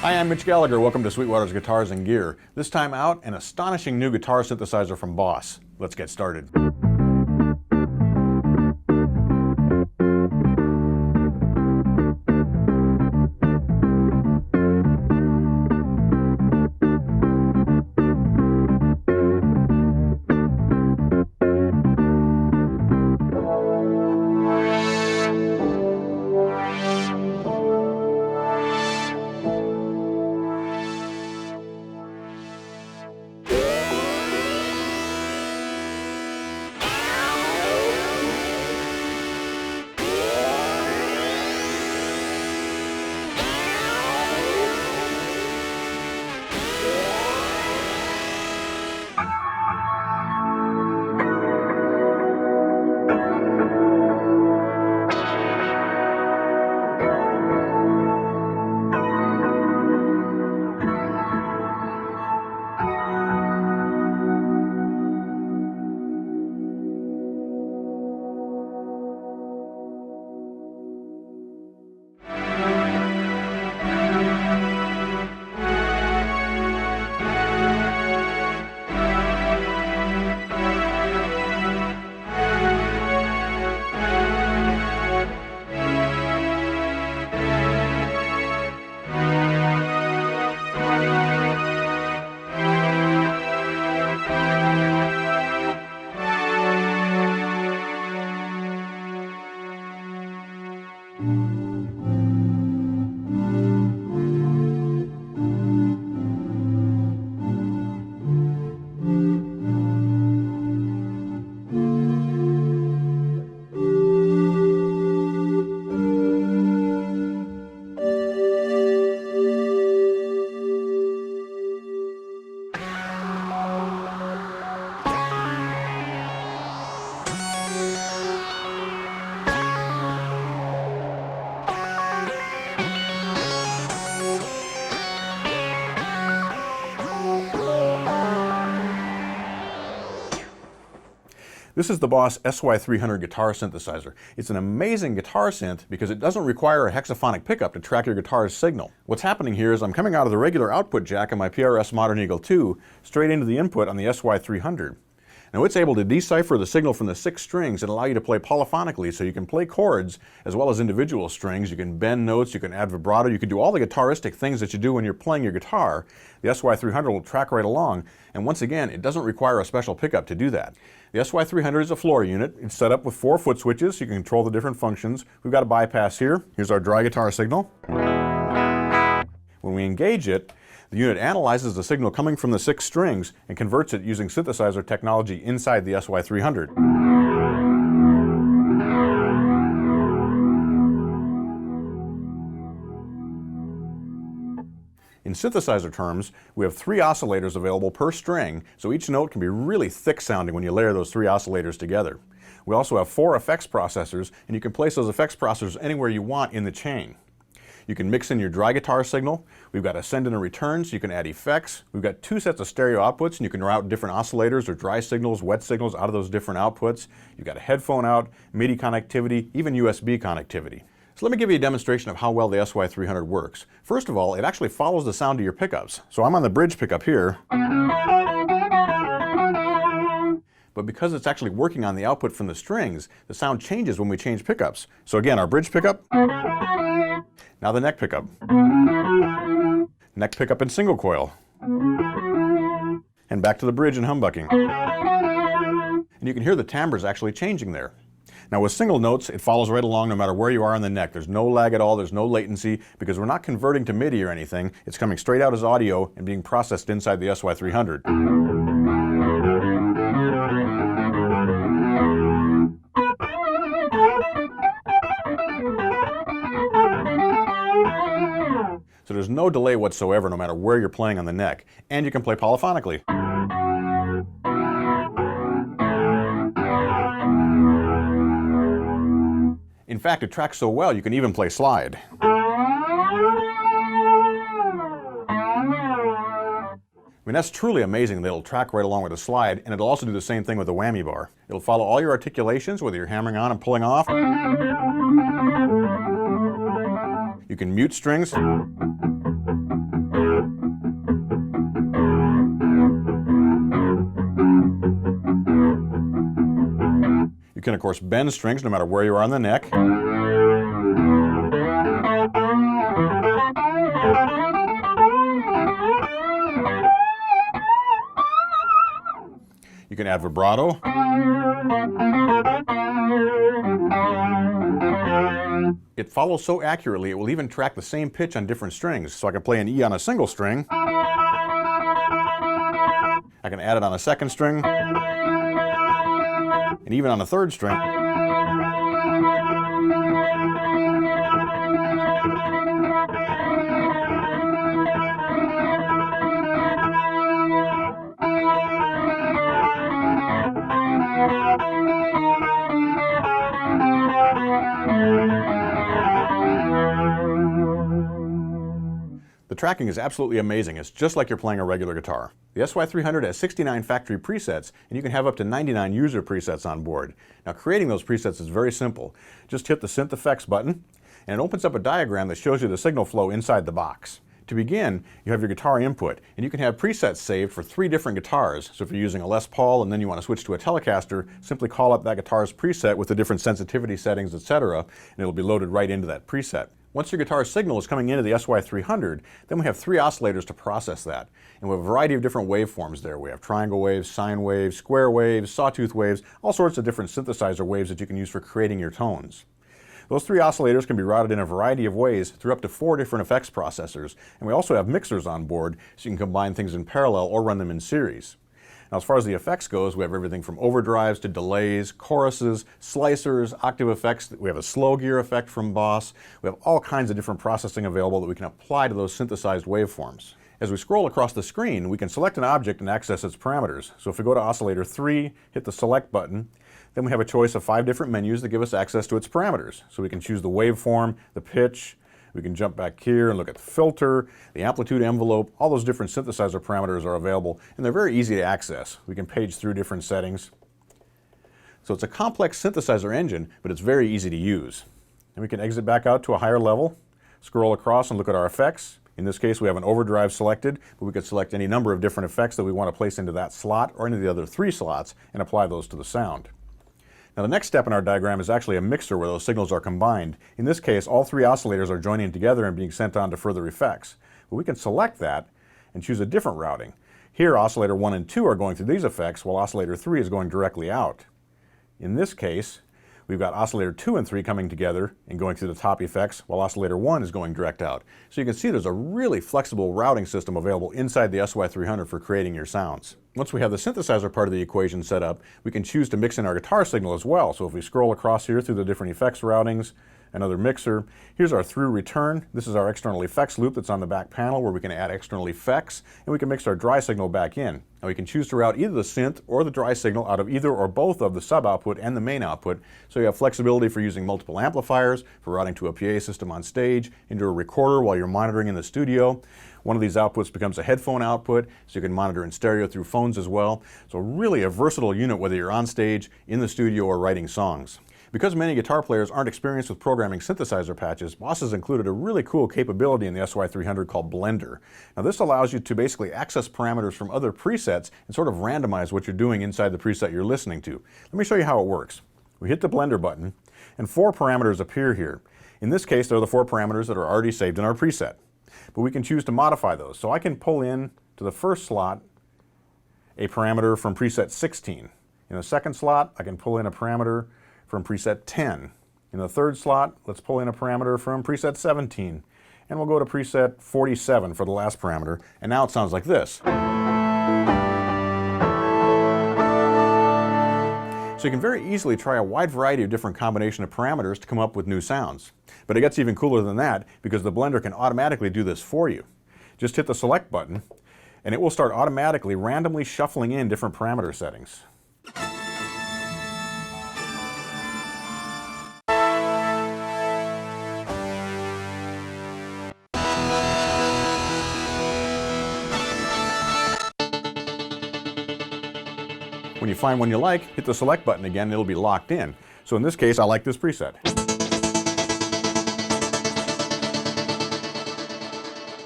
Hi, I'm Mitch Gallagher. Welcome to Sweetwater's Guitars and Gear. This time out, an astonishing new guitar synthesizer from Boss. Let's get started. This is the Boss SY-300 guitar synthesizer. It's an amazing guitar synth because it doesn't require a hexaphonic pickup to track your guitar's signal. What's happening here is I'm coming out of the regular output jack on my PRS Modern Eagle 2 straight into the input on the SY-300. Now it's able to decipher the signal from the 6 strings and allow you to play polyphonically, so you can play chords as well as individual strings. You can bend notes, you can add vibrato, you can do all the guitaristic things that you do when you're playing your guitar. The SY-300 will track right along, and once again, it doesn't require a special pickup to do that. The SY-300 is a floor unit. It's set up with 4 foot switches, so you can control the different functions. We've got a bypass here. Here's our dry guitar signal. When we engage it, the unit analyzes the signal coming from the 6 strings and converts it using synthesizer technology inside the SY-300. In synthesizer terms, we have 3 oscillators available per string, so each note can be really thick sounding when you layer those 3 oscillators together. We also have 4 effects processors, and you can place those effects processors anywhere you want in the chain. You can mix in your dry guitar signal. We've got a send and a return, so you can add effects. We've got 2 sets of stereo outputs, and you can route different oscillators or dry signals, wet signals out of those different outputs. You've got a headphone out, MIDI connectivity, even USB connectivity. So let me give you a demonstration of how well the SY-300 works. First of all, it actually follows the sound of your pickups. So I'm on the bridge pickup here. But because it's actually working on the output from the strings, the sound changes when we change pickups. So again, our bridge pickup. Now the neck pickup. Neck pickup in single coil. And back to the bridge and humbucking. And you can hear the timbres actually changing there. Now with single notes, it follows right along no matter where you are on the neck. There's no lag at all, there's no latency, because we're not converting to MIDI or anything. It's coming straight out as audio and being processed inside the SY-300. So there's no delay whatsoever no matter where you're playing on the neck, and you can play polyphonically. In fact, it tracks so well you can even play slide. I mean, that's truly amazing that it'll track right along with the slide, and it'll also do the same thing with the whammy bar. It'll follow all your articulations, whether you're hammering on and pulling off. You can mute strings. can of course bend strings no matter where you are on the neck. You can add vibrato. It follows so accurately, it will even track the same pitch on different strings. So I can play an E on a single string. I can add it on a second string. And even on a third string. The tracking is absolutely amazing. It's just like you're playing a regular guitar. The SY-300 has 69 factory presets, and you can have up to 99 user presets on board. Now, creating those presets is very simple. Just hit the Synth Effects button, and it opens up a diagram that shows you the signal flow inside the box. To begin, you have your guitar input, and you can have presets saved for 3 different guitars. So if you're using a Les Paul and then you want to switch to a Telecaster, simply call up that guitar's preset with the different sensitivity settings, etc., and it'll be loaded right into that preset. Once your guitar signal is coming into the SY-300, then we have 3 oscillators to process that. And we have a variety of different waveforms there. We have triangle waves, sine waves, square waves, sawtooth waves, all sorts of different synthesizer waves that you can use for creating your tones. Those 3 oscillators can be routed in a variety of ways through up to 4 different effects processors, and we also have mixers on board so you can combine things in parallel or run them in series. Now, as far as the effects goes, we have everything from overdrives to delays, choruses, slicers, octave effects. We have a slow gear effect from Boss. We have all kinds of different processing available that we can apply to those synthesized waveforms. As we scroll across the screen, we can select an object and access its parameters. So if we go to oscillator 3, hit the select button, then we have a choice of 5 different menus that give us access to its parameters. So we can choose the waveform, the pitch, we can jump back here and look at the filter, the amplitude envelope. All those different synthesizer parameters are available, and they're very easy to access. We can page through different settings. So it's a complex synthesizer engine, but it's very easy to use. And we can exit back out to a higher level, scroll across and look at our effects. In this case, we have an overdrive selected, but we could select any number of different effects that we want to place into that slot or into the other 3 slots and apply those to the sound. Now, the next step in our diagram is actually a mixer where those signals are combined. In this case, all 3 oscillators are joining together and being sent on to further effects. But we can select that and choose a different routing. Here, oscillator 1 and 2 are going through these effects, while oscillator 3 is going directly out. In this case, we've got oscillator 2 and 3 coming together and going through the top effects, while oscillator 1 is going direct out. So you can see there's a really flexible routing system available inside the SY-300 for creating your sounds. Once we have the synthesizer part of the equation set up, we can choose to mix in our guitar signal as well. So if we scroll across here through the different effects routings, another mixer, here's our through return. This is our external effects loop that's on the back panel where we can add external effects, and we can mix our dry signal back in. Now we can choose to route either the synth or the dry signal out of either or both of the sub output and the main output, so you have flexibility for using multiple amplifiers, for routing to a PA system on stage, into a recorder while you're monitoring in the studio. One of these outputs becomes a headphone output, so you can monitor in stereo through phones as well. So really a versatile unit whether you're on stage, in the studio, or writing songs. Because many guitar players aren't experienced with programming synthesizer patches, Boss has included a really cool capability in the SY-300 called Blender. Now this allows you to basically access parameters from other presets and sort of randomize what you're doing inside the preset you're listening to. Let me show you how it works. We hit the Blender button, and 4 parameters appear here. In this case, they're the 4 parameters that are already saved in our preset. But we can choose to modify those. So I can pull in to the first slot a parameter from preset 16. In the second slot, I can pull in a parameter from preset 10. In the third slot, let's pull in a parameter from preset 17. And we'll go to preset 47 for the last parameter. And now it sounds like this. So you can very easily try a wide variety of different combination of parameters to come up with new sounds. But it gets even cooler than that because the Blender can automatically do this for you. Just hit the select button and it will start automatically randomly shuffling in different parameter settings. When you find one you like, hit the select button again and it'll be locked in. So in this case, I like this preset.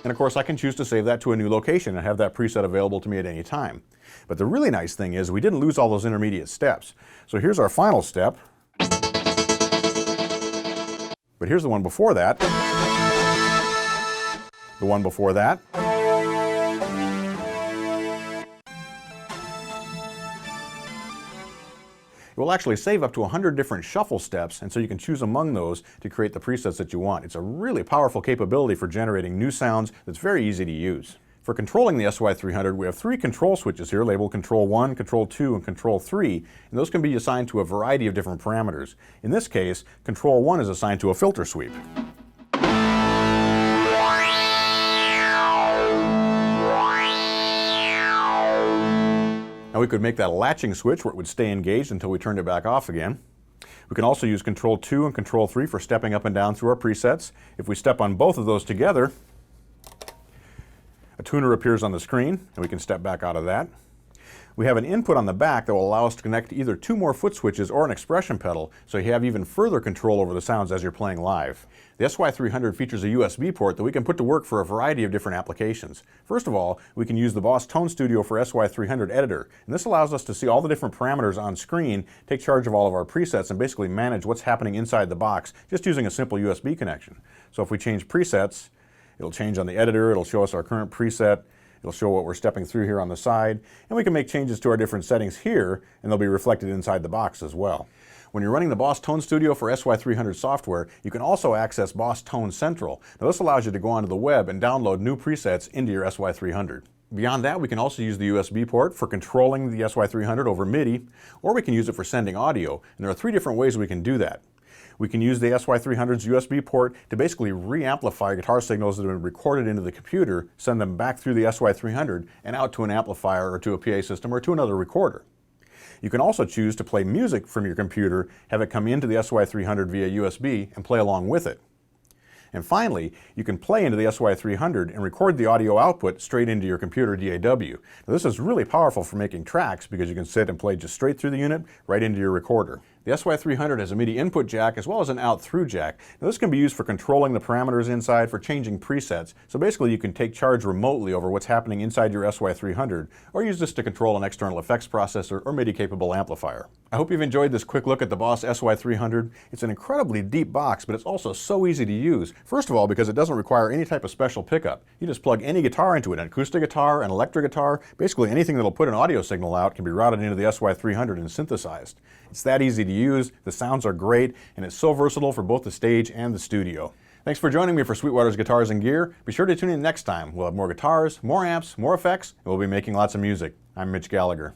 And of course, I can choose to save that to a new location and have that preset available to me at any time. But the really nice thing is we didn't lose all those intermediate steps. So here's our final step. But here's the one before that. The one before that. It will actually save up to 100 different shuffle steps, and so you can choose among those to create the presets that you want. It's a really powerful capability for generating new sounds that's very easy to use. For controlling the SY-300, we have 3 control switches here labeled Control 1, Control 2, and Control 3, and those can be assigned to a variety of different parameters. In this case, Control 1 is assigned to a filter sweep. Now we could make that a latching switch where it would stay engaged until we turned it back off again. We can also use Control 2 and Control 3 for stepping up and down through our presets. If we step on both of those together, a tuner appears on the screen, and we can step back out of that. We have an input on the back that will allow us to connect either 2 more foot switches or an expression pedal, so you have even further control over the sounds as you're playing live. The SY-300 features a USB port that we can put to work for a variety of different applications. First of all, we can use the Boss Tone Studio for SY-300 editor, and this allows us to see all the different parameters on screen, take charge of all of our presets, and basically manage what's happening inside the box just using a simple USB connection. So if we change presets, it'll change on the editor, it'll show us our current preset, it'll show what we're stepping through here on the side, and we can make changes to our different settings here, and they'll be reflected inside the box as well. When you're running the Boss Tone Studio for SY-300 software, you can also access Boss Tone Central. Now this allows you to go onto the web and download new presets into your SY-300. Beyond that, we can also use the USB port for controlling the SY-300 over MIDI, or we can use it for sending audio, and there are 3 different ways we can do that. We can use the SY-300's USB port to basically re-amplify guitar signals that have been recorded into the computer, send them back through the SY-300 and out to an amplifier or to a PA system or to another recorder. You can also choose to play music from your computer, have it come into the SY-300 via USB and play along with it. And finally, you can play into the SY-300 and record the audio output straight into your computer DAW. Now this is really powerful for making tracks because you can sit and play just straight through the unit right into your recorder. The SY-300 has a MIDI input jack as well as an out-through jack. Now this can be used for controlling the parameters inside, for changing presets. So basically you can take charge remotely over what's happening inside your SY-300 or use this to control an external effects processor or MIDI-capable amplifier. I hope you've enjoyed this quick look at the Boss SY-300. It's an incredibly deep box, but it's also so easy to use. First of all, because it doesn't require any type of special pickup. You just plug any guitar into it, an acoustic guitar, an electric guitar, basically anything that'll put an audio signal out can be routed into the SY-300 and synthesized. It's that easy to use, the sounds are great, and it's so versatile for both the stage and the studio. Thanks for joining me for Sweetwater's Guitars and Gear. Be sure to tune in next time. We'll have more guitars, more amps, more effects, and we'll be making lots of music. I'm Mitch Gallagher.